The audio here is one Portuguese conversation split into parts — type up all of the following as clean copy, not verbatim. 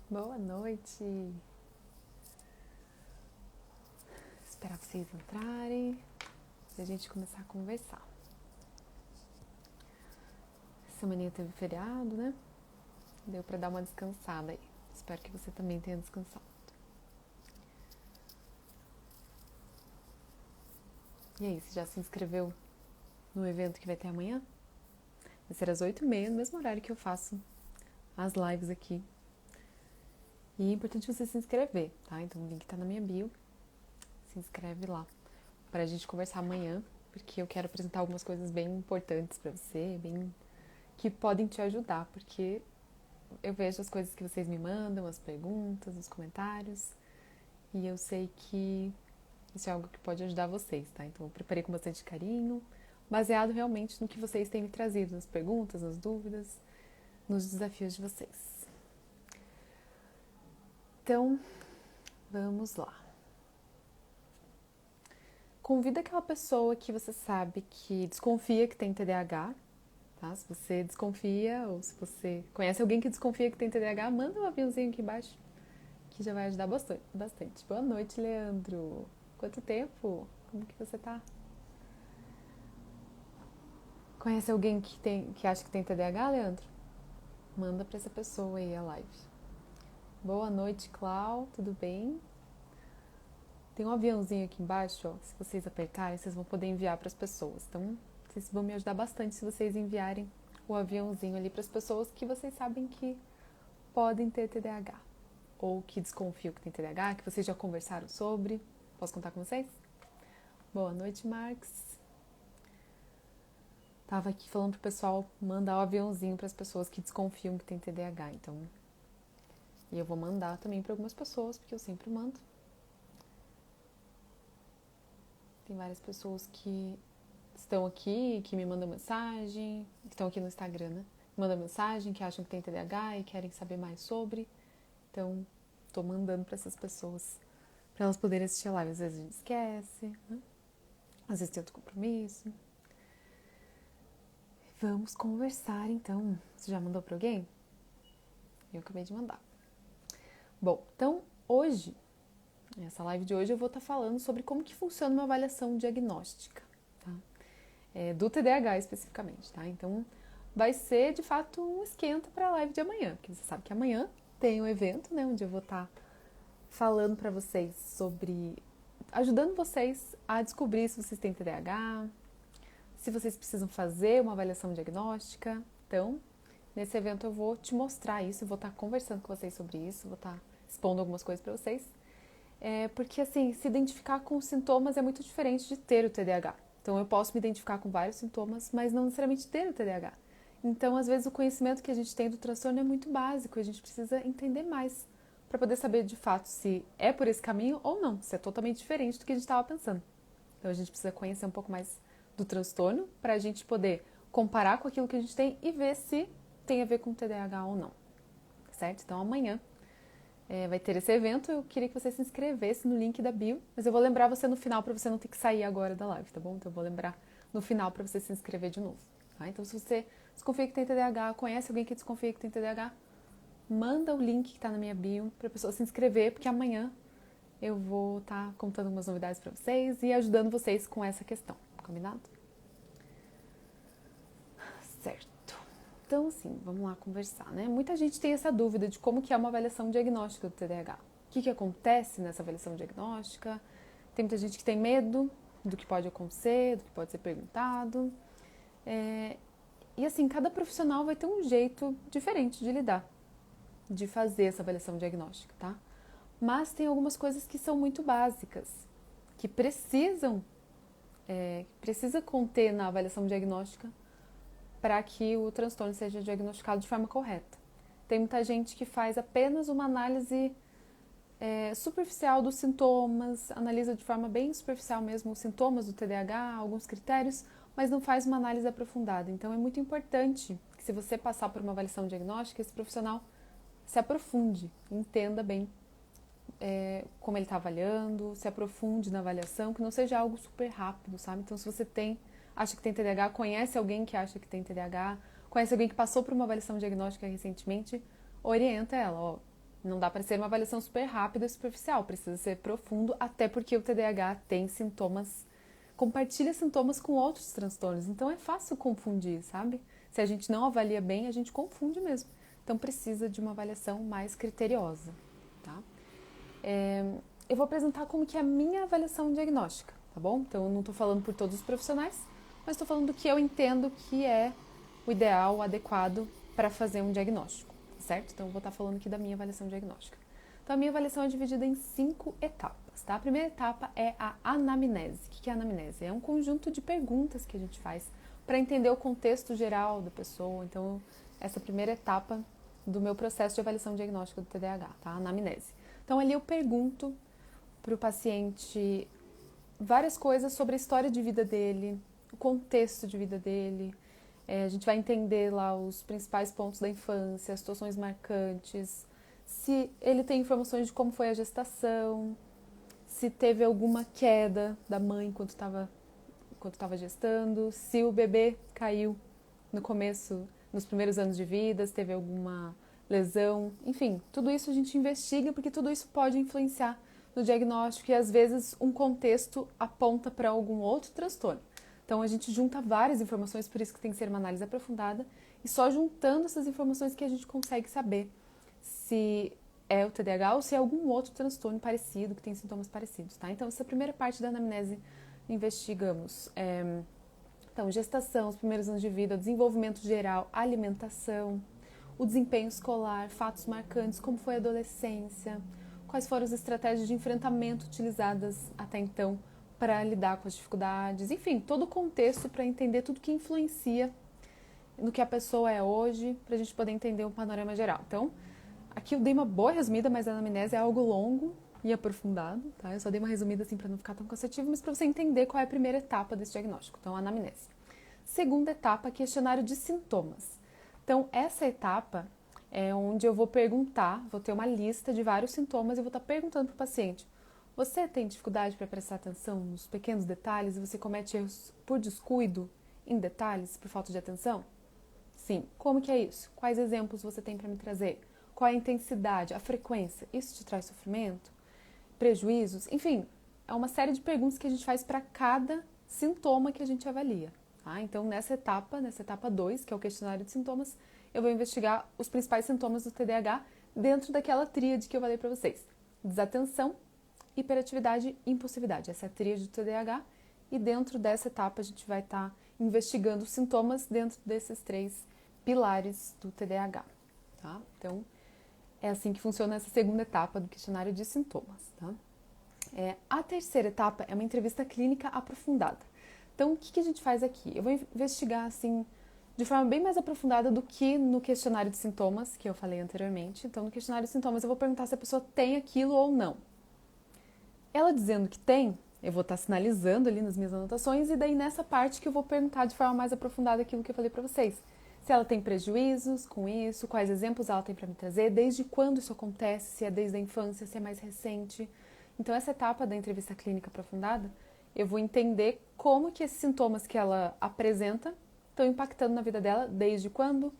Boa noite. Esperar vocês entrarem e a gente começar a conversar. Essa semana teve feriado, né? Deu pra dar uma descansada aí. Espero que você também tenha descansado. E aí, você já se inscreveu no evento que vai ter amanhã? Vai ser às 8h30, no mesmo horário que eu faço as lives aqui. E é importante você se inscrever, tá? Então o link tá na minha bio. Se inscreve lá pra gente conversar amanhã, porque eu quero apresentar algumas coisas bem importantes pra você, que podem te ajudar, porque eu vejo as coisas que vocês me mandam, as perguntas, os comentários, e eu sei que isso é algo que pode ajudar vocês, tá? Então eu preparei com bastante carinho, baseado realmente no que vocês têm me trazido, nas perguntas, nas dúvidas, nos desafios de vocês. Então, vamos lá. Convida aquela pessoa que você sabe que desconfia que tem TDAH, tá? Se você desconfia ou se você conhece alguém que desconfia que tem TDAH, manda um aviãozinho aqui embaixo que já vai ajudar bastante. Boa noite, Leandro. Quanto tempo? Como que você tá? Conhece alguém que acha que tem TDAH, Leandro? Manda pra essa pessoa aí a live. Boa noite, Clau. Tudo bem? Tem um aviãozinho aqui embaixo, ó. Se vocês apertarem, vocês vão poder enviar para as pessoas. Então, vocês vão me ajudar bastante se vocês enviarem o aviãozinho ali para as pessoas que vocês sabem que podem ter TDAH. Ou que desconfiam que tem TDAH, que vocês já conversaram sobre. Posso contar com vocês? Boa noite, Marx. Tava aqui falando pro pessoal mandar o aviãozinho para as pessoas que desconfiam que tem TDAH, então. E eu vou mandar também para algumas pessoas, porque eu sempre mando. Tem várias pessoas que estão aqui, que me mandam mensagem, que estão aqui no Instagram, né? Mandam mensagem, que acham que tem TDAH e querem saber mais sobre. Então, tô mandando para essas pessoas, para elas poderem assistir a live. Às vezes a gente esquece, né? Às vezes tem outro compromisso. Vamos conversar, então. Você já mandou para alguém? Eu acabei de mandar. Bom, então, hoje, nessa live de hoje, eu vou estar falando sobre como que funciona uma avaliação diagnóstica, tá? Do TDAH especificamente, tá? Então, vai ser, de fato, um esquenta para a live de amanhã, porque você sabe que amanhã tem um evento, né, onde eu vou estar falando para vocês sobre, ajudando vocês a descobrir se vocês têm TDAH, se vocês precisam fazer uma avaliação diagnóstica. Então, nesse evento eu vou te mostrar isso, eu vou estar conversando com vocês sobre isso, vou estar expondo algumas coisas para vocês. Porque, assim, se identificar com sintomas é muito diferente de ter o TDAH. Então, eu posso me identificar com vários sintomas, mas não necessariamente ter o TDAH. Então, às vezes, o conhecimento que a gente tem do transtorno é muito básico, a gente precisa entender mais para poder saber de fato se é por esse caminho ou não, se é totalmente diferente do que a gente estava pensando. Então, a gente precisa conhecer um pouco mais do transtorno para a gente poder comparar com aquilo que a gente tem e ver se tem a ver com TDAH ou não, certo? Então, amanhã vai ter esse evento, eu queria que você se inscrevesse no link da bio, mas eu vou lembrar você no final para você não ter que sair agora da live, tá bom? Então eu vou lembrar no final para você se inscrever de novo, tá? Então se você desconfia que tem TDAH, conhece alguém que desconfia que tem TDAH, manda o link que tá na minha bio pra pessoa se inscrever, porque amanhã eu vou estar contando algumas novidades para vocês e ajudando vocês com essa questão, combinado? Certo. Então, assim, vamos lá conversar, né? Muita gente tem essa dúvida de como que é uma avaliação diagnóstica do TDAH. O que acontece nessa avaliação diagnóstica? Tem muita gente que tem medo do que pode acontecer, do que pode ser perguntado. E assim, cada profissional vai ter um jeito diferente de lidar, de fazer essa avaliação diagnóstica, tá? Mas tem algumas coisas que são muito básicas, que precisa conter na avaliação diagnóstica para que o transtorno seja diagnosticado de forma correta. Tem muita gente que faz apenas uma análise superficial dos sintomas, analisa de forma bem superficial mesmo os sintomas do TDAH, alguns critérios, mas não faz uma análise aprofundada. Então é muito importante que, se você passar por uma avaliação diagnóstica, esse profissional se aprofunde, entenda bem como ele está avaliando, se aprofunde na avaliação, que não seja algo super rápido, sabe? Então, se você acha que tem TDAH, conhece alguém que acha que tem TDAH, conhece alguém que passou por uma avaliação diagnóstica recentemente, orienta ela, ó, Não dá para ser uma avaliação super rápida e superficial, precisa ser profundo, até porque o TDAH tem sintomas, compartilha sintomas com outros transtornos, então é fácil confundir, sabe? Se a gente não avalia bem, a gente confunde mesmo. Então precisa de uma avaliação mais criteriosa, tá? Eu vou apresentar como que é a minha avaliação diagnóstica, tá bom? Então eu não estou falando por todos os profissionais, mas estou falando do que eu entendo que é o ideal, o adequado para fazer um diagnóstico, certo? Então eu vou estar falando aqui da minha avaliação diagnóstica. Então a minha avaliação é dividida em 5 etapas, tá? A primeira etapa é a anamnese. O que é a anamnese? É um conjunto de perguntas que a gente faz para entender o contexto geral da pessoa. Então essa é a primeira etapa do meu processo de avaliação diagnóstica do TDAH, tá? A anamnese. Então ali eu pergunto para o paciente várias coisas sobre a história de vida dele, o contexto de vida dele. A gente vai entender lá os principais pontos da infância, as situações marcantes, se ele tem informações de como foi a gestação, se teve alguma queda da mãe enquanto estava gestando, se o bebê caiu no começo, nos primeiros anos de vida, se teve alguma lesão, enfim, tudo isso a gente investiga porque tudo isso pode influenciar no diagnóstico e às vezes um contexto aponta para algum outro transtorno. Então a gente junta várias informações, por isso que tem que ser uma análise aprofundada e só juntando essas informações que a gente consegue saber se é o TDAH ou se é algum outro transtorno parecido, que tem sintomas parecidos, tá? Então essa primeira parte da anamnese investigamos então, gestação, os primeiros anos de vida, desenvolvimento geral, alimentação, o desempenho escolar, fatos marcantes, como foi a adolescência, quais foram as estratégias de enfrentamento utilizadas até então para lidar com as dificuldades, enfim, todo o contexto para entender tudo que influencia no que a pessoa é hoje, para a gente poder entender o panorama geral. Então, aqui eu dei uma boa resumida, mas a anamnese é algo longo e aprofundado, tá? Eu só dei uma resumida assim para não ficar tão cansativo, mas para você entender qual é a primeira etapa desse diagnóstico. Então, a anamnese. Segunda etapa, questionário de sintomas. Então, essa etapa é onde eu vou perguntar, vou ter uma lista de vários sintomas e vou estar perguntando para o paciente: você tem dificuldade para prestar atenção nos pequenos detalhes e você comete erros por descuido em detalhes, por falta de atenção? Sim. Como que é isso? Quais exemplos você tem para me trazer? Qual é a intensidade, a frequência? Isso te traz sofrimento? Prejuízos? Enfim, é uma série de perguntas que a gente faz para cada sintoma que a gente avalia. Tá? Então, nessa etapa 2, que é o questionário de sintomas, eu vou investigar os principais sintomas do TDAH dentro daquela tríade que eu falei para vocês. Desatenção, hiperatividade e impulsividade. Essa é a tríade do TDAH e dentro dessa etapa a gente vai estar investigando os sintomas dentro desses 3 pilares do TDAH. Tá? Então, é assim que funciona essa segunda etapa do questionário de sintomas. Tá? A terceira etapa é uma entrevista clínica aprofundada. Então, o que a gente faz aqui? Eu vou investigar, assim, de forma bem mais aprofundada do que no questionário de sintomas, que eu falei anteriormente. Então, no questionário de sintomas, eu vou perguntar se a pessoa tem aquilo ou não. Ela dizendo que tem, eu vou estar sinalizando ali nas minhas anotações, e daí nessa parte que eu vou perguntar de forma mais aprofundada aquilo que eu falei para vocês. Se ela tem prejuízos com isso, quais exemplos ela tem para me trazer, desde quando isso acontece, se é desde a infância, se é mais recente. Então, essa etapa da entrevista clínica aprofundada, eu vou entender como que esses sintomas que ela apresenta estão impactando na vida dela, desde quando,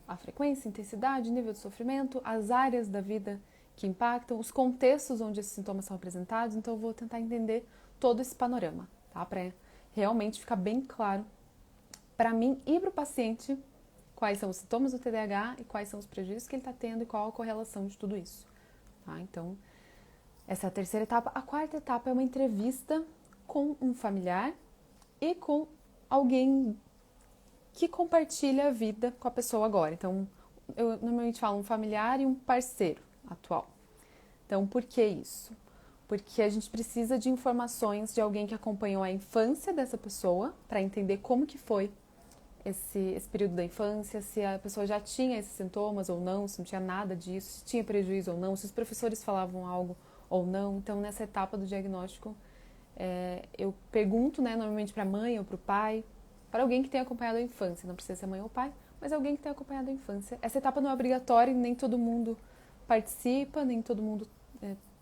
a frequência, intensidade, nível de sofrimento, as áreas da vida que impactam, os contextos onde esses sintomas são apresentados. Então, eu vou tentar entender todo esse panorama, tá? Para realmente ficar bem claro para mim e para o paciente quais são os sintomas do TDAH e quais são os prejuízos que ele está tendo e qual a correlação de tudo isso. Tá? Então, essa é a terceira etapa. A quarta etapa é uma entrevista com um familiar e com alguém que compartilha a vida com a pessoa agora. Então, eu normalmente falo um familiar e um parceiro atual. Então, por que isso? Porque a gente precisa de informações de alguém que acompanhou a infância dessa pessoa para entender como que foi esse período da infância, se a pessoa já tinha esses sintomas ou não, se não tinha nada disso, se tinha prejuízo ou não, se os professores falavam algo ou não. Então, nessa etapa do diagnóstico, eu pergunto, né, normalmente para a mãe ou para o pai, para alguém que tenha acompanhado a infância, não precisa ser mãe ou pai, mas alguém que tenha acompanhado a infância. Essa etapa não é obrigatória, nem todo mundo participa, nem todo mundo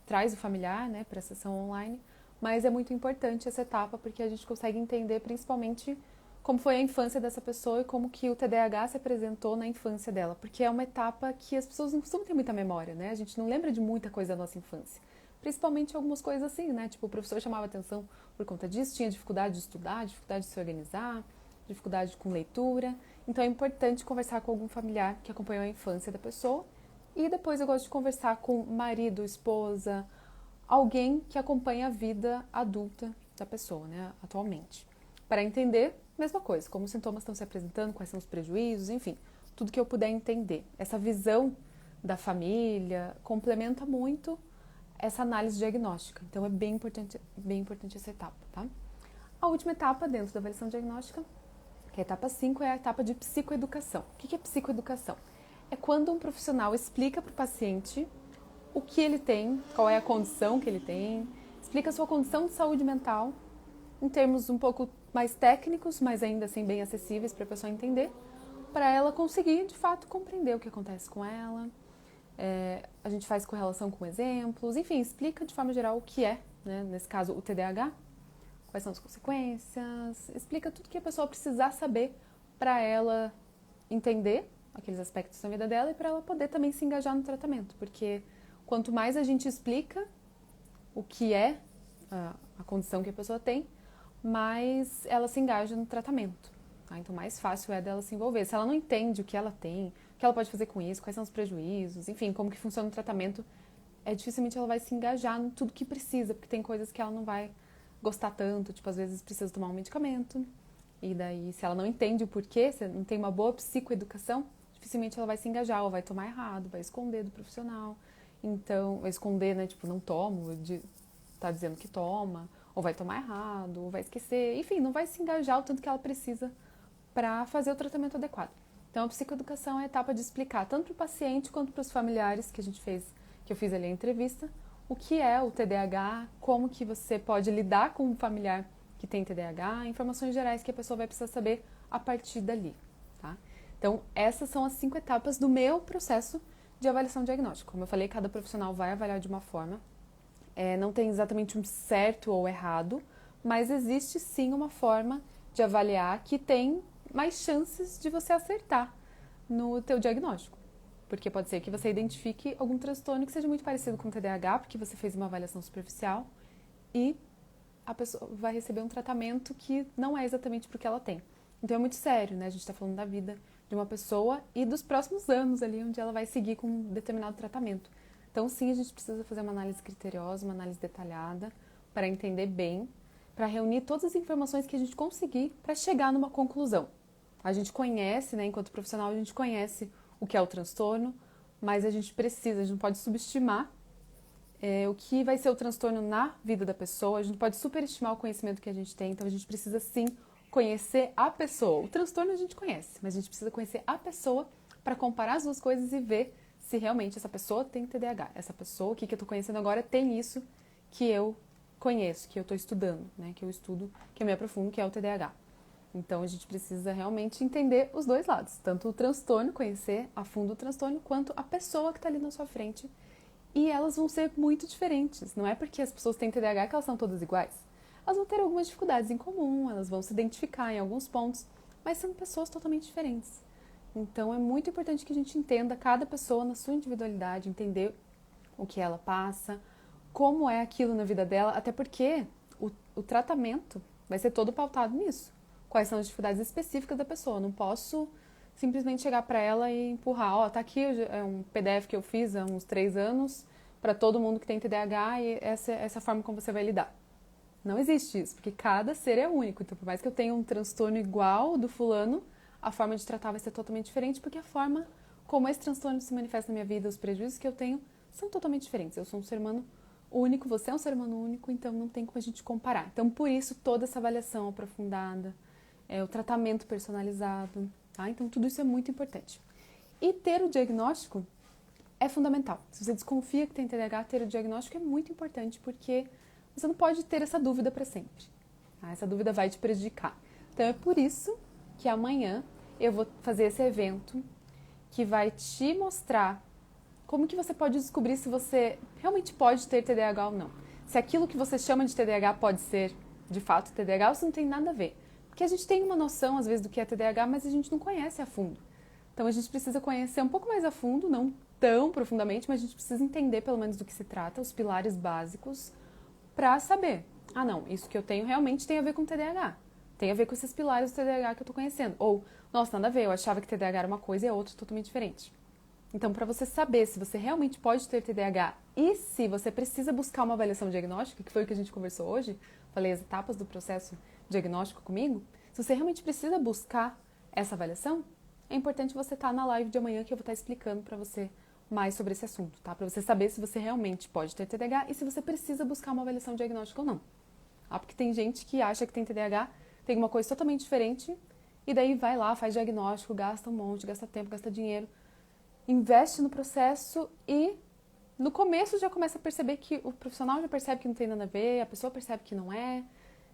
traz o familiar, né, para a sessão online, mas é muito importante essa etapa porque a gente consegue entender principalmente como foi a infância dessa pessoa e como que o TDAH se apresentou na infância dela, porque é uma etapa que as pessoas não costumam ter muita memória, né? A gente não lembra de muita coisa da nossa infância, principalmente algumas coisas assim, né? Tipo, o professor chamava atenção por conta disso, tinha dificuldade de estudar, dificuldade de se organizar, dificuldade com leitura, então é importante conversar com algum familiar que acompanhou a infância da pessoa e depois eu gosto de conversar com marido, esposa, alguém que acompanha a vida adulta da pessoa, né, atualmente. Para entender, mesma coisa, como os sintomas estão se apresentando, quais são os prejuízos, enfim, tudo que eu puder entender. Essa visão da família complementa muito essa análise diagnóstica. Então é bem importante essa etapa, tá? A última etapa dentro da avaliação diagnóstica, que é a etapa 5, é a etapa de psicoeducação. O que é psicoeducação? É quando um profissional explica para o paciente o que ele tem, qual é a condição que ele tem, explica a sua condição de saúde mental, em termos um pouco mais técnicos, mas ainda assim bem acessíveis para a pessoa entender, para ela conseguir, de fato, compreender o que acontece com ela. A gente faz correlação com exemplos, enfim, explica de forma geral o que é, né, nesse caso, o TDAH, quais são as consequências, explica tudo que a pessoa precisar saber para ela entender aqueles aspectos da vida dela e para ela poder também se engajar no tratamento, porque quanto mais a gente explica o que é a condição que a pessoa tem, mais ela se engaja no tratamento. Tá? Então, mais fácil é dela se envolver. Se ela não entende o que ela tem, o que ela pode fazer com isso, quais são os prejuízos, enfim, como que funciona o tratamento, dificilmente ela vai se engajar em tudo que precisa, porque tem coisas que ela não vai gostar tanto, tipo, às vezes precisa tomar um medicamento, e daí, se ela não entende o porquê, se não tem uma boa psicoeducação, dificilmente ela vai se engajar, ou vai tomar errado, vai esconder do profissional. Então, vai esconder, né, tipo, não tomo, tá dizendo que toma, ou vai tomar errado, ou vai esquecer, enfim, não vai se engajar o tanto que ela precisa para fazer o tratamento adequado. Então, a psicoeducação é a etapa de explicar tanto para o paciente quanto para os familiares que eu fiz ali a entrevista, o que é o TDAH, como que você pode lidar com um familiar que tem TDAH, informações gerais que a pessoa vai precisar saber a partir dali, tá? Então, essas são as 5 etapas do meu processo de avaliação diagnóstica. Como eu falei, cada profissional vai avaliar de uma forma. Não tem exatamente um certo ou errado, mas existe sim uma forma de avaliar que tem mais chances de você acertar no teu diagnóstico. Porque pode ser que você identifique algum transtorno que seja muito parecido com o TDAH, porque você fez uma avaliação superficial e a pessoa vai receber um tratamento que não é exatamente porque ela tem. Então é muito sério, né? A gente está falando da vida de uma pessoa e dos próximos anos ali, onde ela vai seguir com um determinado tratamento. Então sim, a gente precisa fazer uma análise criteriosa, uma análise detalhada, para entender bem, para reunir todas as informações que a gente conseguir para chegar numa conclusão. A gente conhece, né? Enquanto profissional, a gente conhece o que é o transtorno, mas a gente não pode subestimar o que vai ser o transtorno na vida da pessoa, a gente não pode superestimar o conhecimento que a gente tem, então a gente precisa sim conhecer a pessoa. O transtorno a gente conhece, mas a gente precisa conhecer a pessoa para comparar as duas coisas e ver se realmente essa pessoa tem TDAH. Essa pessoa, o que eu estou conhecendo agora, tem isso que eu conheço, que eu estou estudando, né? Que eu estudo, que eu me aprofundo, que é o TDAH. Então, a gente precisa realmente entender os dois lados. Tanto o transtorno, conhecer a fundo o transtorno, quanto a pessoa que está ali na sua frente. E elas vão ser muito diferentes. Não é porque as pessoas têm TDAH que elas são todas iguais. Elas vão ter algumas dificuldades em comum, elas vão se identificar em alguns pontos, mas são pessoas totalmente diferentes. Então, é muito importante que a gente entenda cada pessoa na sua individualidade, entender o que ela passa, como é aquilo na vida dela, até porque o tratamento vai ser todo pautado nisso. Quais são as dificuldades específicas da pessoa. Eu não posso simplesmente chegar para ela e empurrar, tá aqui é um PDF que eu fiz há uns 3 anos para todo mundo que tem TDAH e essa é a forma como você vai lidar. Não existe isso, porque cada ser é único. Então, por mais que eu tenha um transtorno igual do fulano, a forma de tratar vai ser totalmente diferente, porque a forma como esse transtorno se manifesta na minha vida, os prejuízos que eu tenho, são totalmente diferentes. Eu sou um ser humano único, você é um ser humano único, então não tem como a gente comparar. Então, por isso, toda essa avaliação aprofundada, o tratamento personalizado, tá? Então, tudo isso é muito importante. E ter o diagnóstico é fundamental. Se você desconfia que tem TDAH, ter o diagnóstico é muito importante, porque você não pode ter essa dúvida para sempre. Tá? Essa dúvida vai te prejudicar. Então, é por isso que amanhã eu vou fazer esse evento que vai te mostrar como que você pode descobrir se você realmente pode ter TDAH ou não. Se aquilo que você chama de TDAH pode ser, de fato, TDAH ou se não tem nada a ver. Porque a gente tem uma noção, às vezes, do que é TDAH, mas a gente não conhece a fundo. Então a gente precisa conhecer um pouco mais a fundo, não tão profundamente, mas a gente precisa entender pelo menos do que se trata, os pilares básicos, para saber. Ah, não, isso que eu tenho realmente tem a ver com TDAH. Tem a ver com esses pilares do TDAH que eu tô conhecendo. Ou, nossa, nada a ver, eu achava que TDAH era uma coisa e é outra totalmente diferente. Então, para você saber se você realmente pode ter TDAH e se você precisa buscar uma avaliação diagnóstica, que foi o que a gente conversou hoje, falei as etapas do processo diagnóstico comigo, se você realmente precisa buscar essa avaliação, é importante você estar na live de amanhã que eu vou estar explicando para você mais sobre esse assunto, tá? Para você saber se você realmente pode ter TDAH e se você precisa buscar uma avaliação diagnóstica ou não. Ah, porque tem gente que acha que tem TDAH, tem uma coisa totalmente diferente e daí vai lá, faz diagnóstico, gasta um monte, gasta tempo, gasta dinheiro, investe no processo e no começo já começa a perceber que o profissional já percebe que não tem nada a ver, a pessoa percebe que não é,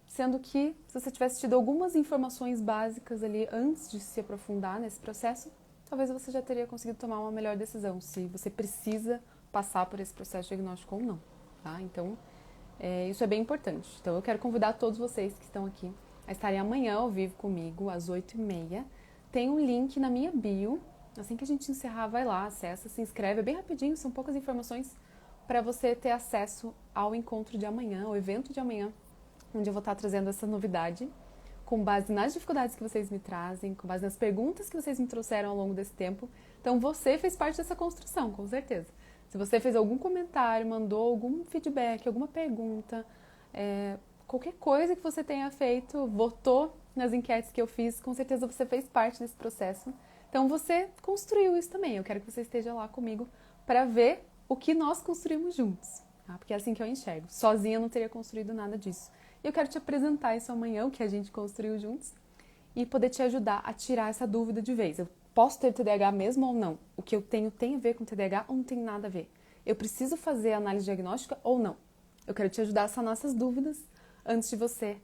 sendo que se você tivesse tido algumas informações básicas ali antes de se aprofundar nesse processo, talvez você já teria conseguido tomar uma melhor decisão, se você precisa passar por esse processo diagnóstico ou não, tá? Então, isso é bem importante. Então, eu quero convidar todos vocês que estão aqui a estarem amanhã ao vivo comigo, às 8h30. Tem um link na minha bio. Assim que a gente encerrar, vai lá, acessa, se inscreve. É bem rapidinho, são poucas informações para você ter acesso ao encontro de amanhã, ao evento de amanhã, onde eu vou estar trazendo essa novidade, com base nas dificuldades que vocês me trazem, com base nas perguntas que vocês me trouxeram ao longo desse tempo. Então, você fez parte dessa construção, com certeza. Se você fez algum comentário, mandou algum feedback, alguma pergunta, qualquer coisa que você tenha feito, votou nas enquetes que eu fiz, com certeza você fez parte desse processo. Então, você construiu isso também. Eu quero que você esteja lá comigo para ver o que nós construímos juntos. Tá? Porque é assim que eu enxergo. Sozinha eu não teria construído nada disso. E eu quero te apresentar isso amanhã, o que a gente construiu juntos, e poder te ajudar a tirar essa dúvida de vez. Eu posso ter TDAH mesmo ou não? O que eu tenho tem a ver com TDAH ou não tem nada a ver? Eu preciso fazer análise diagnóstica ou não? Eu quero te ajudar a sanar essas dúvidas antes de você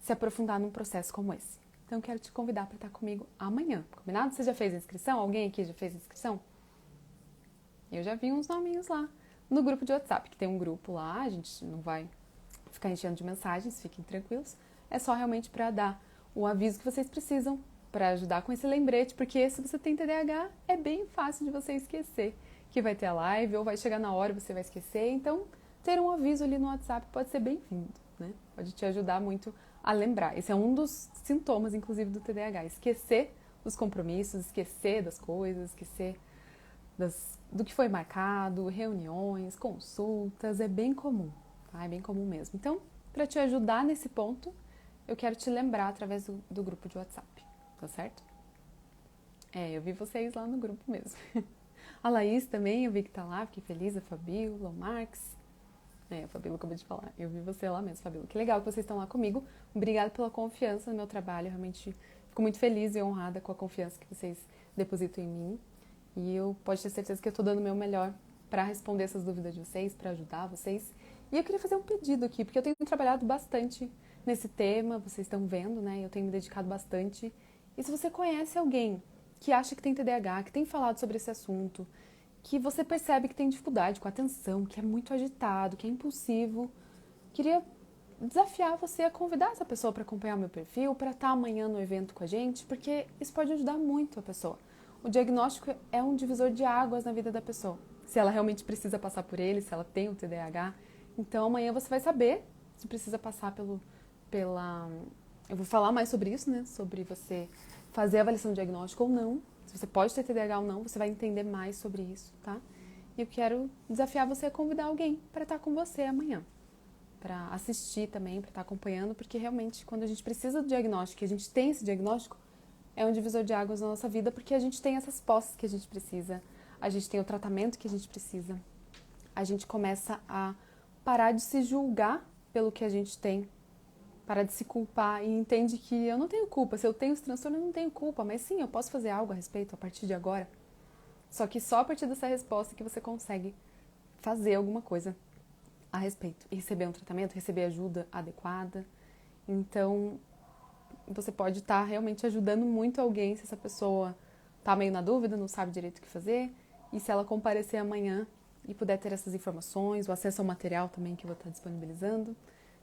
se aprofundar num processo como esse. Então, eu quero te convidar para estar comigo amanhã, combinado? Você já fez a inscrição? Alguém aqui já fez a inscrição? Eu já vi uns nominhos lá no grupo de WhatsApp, que tem um grupo lá, a gente não vai ficar enchendo de mensagens, fiquem tranquilos. É só realmente para dar o aviso que vocês precisam para ajudar com esse lembrete, porque se você tem TDAH, é bem fácil de você esquecer que vai ter a live ou vai chegar na hora e você vai esquecer. Então, ter um aviso ali no WhatsApp pode ser bem-vindo, né? Pode te ajudar muito a lembrar. Esse é um dos sintomas, inclusive, do TDAH. Esquecer dos compromissos, esquecer das coisas, esquecer do que foi marcado, reuniões, consultas, é bem comum, tá? É bem comum mesmo. Então, para te ajudar nesse ponto, eu quero te lembrar através do grupo de WhatsApp, tá certo? Eu vi vocês lá no grupo mesmo. A Laís também, eu vi que tá lá, fiquei feliz, a Fabíola, o Marx. A Fabíola acabou de falar. Eu vi você lá mesmo, Fabíola. Que legal que vocês estão lá comigo. Obrigada pela confiança no meu trabalho. Eu realmente fico muito feliz e honrada com a confiança que vocês depositam em mim. E eu pode ter certeza que eu tô dando o meu melhor para responder essas dúvidas de vocês, para ajudar vocês. E eu queria fazer um pedido aqui, porque eu tenho trabalhado bastante nesse tema, vocês estão vendo, né? Eu tenho me dedicado bastante. E se você conhece alguém que acha que tem TDAH, que tem falado sobre esse assunto, que você percebe que tem dificuldade com a atenção, que é muito agitado, que é impulsivo, queria desafiar você a convidar essa pessoa para acompanhar o meu perfil, para estar amanhã no evento com a gente, porque isso pode ajudar muito a pessoa. O diagnóstico é um divisor de águas na vida da pessoa. Se ela realmente precisa passar por ele, se ela tem o TDAH. Então amanhã você vai saber se precisa passar pela... Eu vou falar mais sobre isso, né? Sobre você fazer a avaliação diagnóstica ou não. Se você pode ter TDAH ou não, você vai entender mais sobre isso, tá? E eu quero desafiar você a convidar alguém para estar com você amanhã. Para assistir também, para estar acompanhando, porque realmente quando a gente precisa do diagnóstico e a gente tem esse diagnóstico, é um divisor de águas na nossa vida, porque a gente tem essas posses que a gente precisa, a gente tem o tratamento que a gente precisa, a gente começa a parar de se julgar pelo que a gente tem, parar de se culpar e entende que eu não tenho culpa, se eu tenho esse transtorno eu não tenho culpa, mas sim, eu posso fazer algo a respeito a partir de agora. Só que só a partir dessa resposta que você consegue fazer alguma coisa a respeito e receber um tratamento, receber ajuda adequada. Então, você pode estar realmente ajudando muito alguém se essa pessoa está meio na dúvida, não sabe direito o que fazer. E se ela comparecer amanhã e puder ter essas informações, o acesso ao material também que eu vou estar disponibilizando,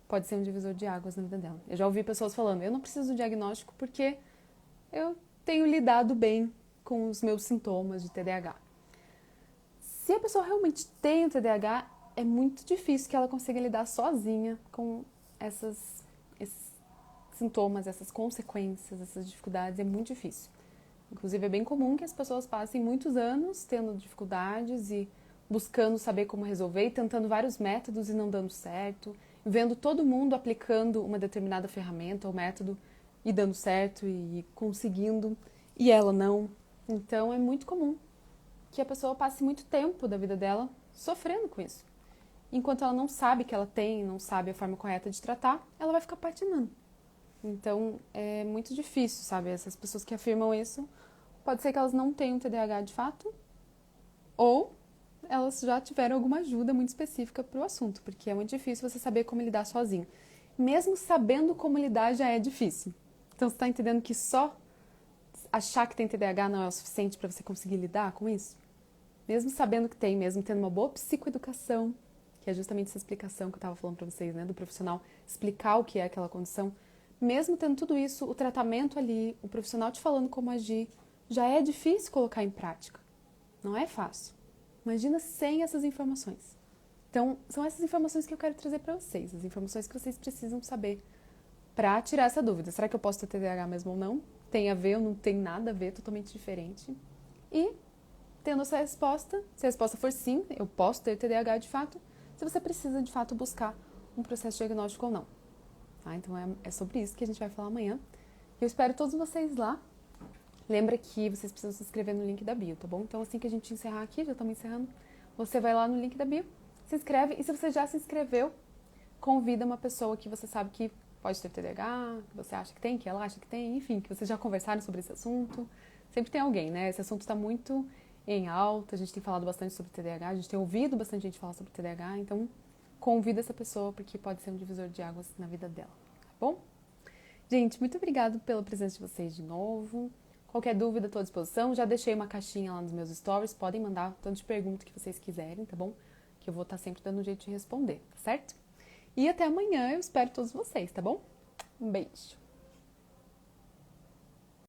pode ser um divisor de águas na vida dela. Eu já ouvi pessoas falando, eu não preciso do diagnóstico porque eu tenho lidado bem com os meus sintomas de TDAH. Se a pessoa realmente tem o TDAH, é muito difícil que ela consiga lidar sozinha com esses sintomas, essas consequências, essas dificuldades, é muito difícil. Inclusive, é bem comum que as pessoas passem muitos anos tendo dificuldades e buscando saber como resolver, e tentando vários métodos e não dando certo, vendo todo mundo aplicando uma determinada ferramenta ou método e dando certo e conseguindo, e ela não. Então, é muito comum que a pessoa passe muito tempo da vida dela sofrendo com isso. Enquanto ela não sabe que ela tem, não sabe a forma correta de tratar, ela vai ficar patinando. Então, é muito difícil, sabe? Essas pessoas que afirmam isso, pode ser que elas não tenham TDAH de fato, ou elas já tiveram alguma ajuda muito específica para o assunto, porque é muito difícil você saber como lidar sozinho. Mesmo sabendo como lidar já é difícil. Então, você está entendendo que só achar que tem TDAH não é o suficiente para você conseguir lidar com isso? Mesmo sabendo que tem, mesmo tendo uma boa psicoeducação, que é justamente essa explicação que eu estava falando para vocês, né, do profissional explicar o que é aquela condição, mesmo tendo tudo isso, o tratamento ali, o profissional te falando como agir, já é difícil colocar em prática. Não é fácil. Imagina sem essas informações. Então, são essas informações que eu quero trazer para vocês, as informações que vocês precisam saber para tirar essa dúvida. Será que eu posso ter TDAH mesmo ou não? Tem a ver ou não tem nada a ver, totalmente diferente. E, tendo essa resposta, se a resposta for sim, eu posso ter TDAH de fato, se você precisa de fato buscar um processo diagnóstico ou não. Tá? Então é sobre isso que a gente vai falar amanhã. Eu espero todos vocês lá. Lembra que vocês precisam se inscrever no link da bio, tá bom? Então assim que a gente encerrar aqui, já estamos encerrando, você vai lá no link da bio, se inscreve. E se você já se inscreveu, convida uma pessoa que você sabe que pode ter TDAH, que você acha que tem, que ela acha que tem, enfim, que vocês já conversaram sobre esse assunto. Sempre tem alguém, né? Esse assunto está muito em alta, a gente tem falado bastante sobre TDAH, a gente tem ouvido bastante gente falar sobre TDAH, então convida essa pessoa porque pode ser um divisor de águas na vida dela, tá bom? Gente, muito obrigada pela presença de vocês de novo. Qualquer dúvida, estou à disposição. Já deixei uma caixinha lá nos meus stories, podem mandar tanto de pergunta que vocês quiserem, tá bom? Que eu vou estar sempre dando um jeito de responder, tá certo? E até amanhã, eu espero todos vocês, tá bom? Um beijo!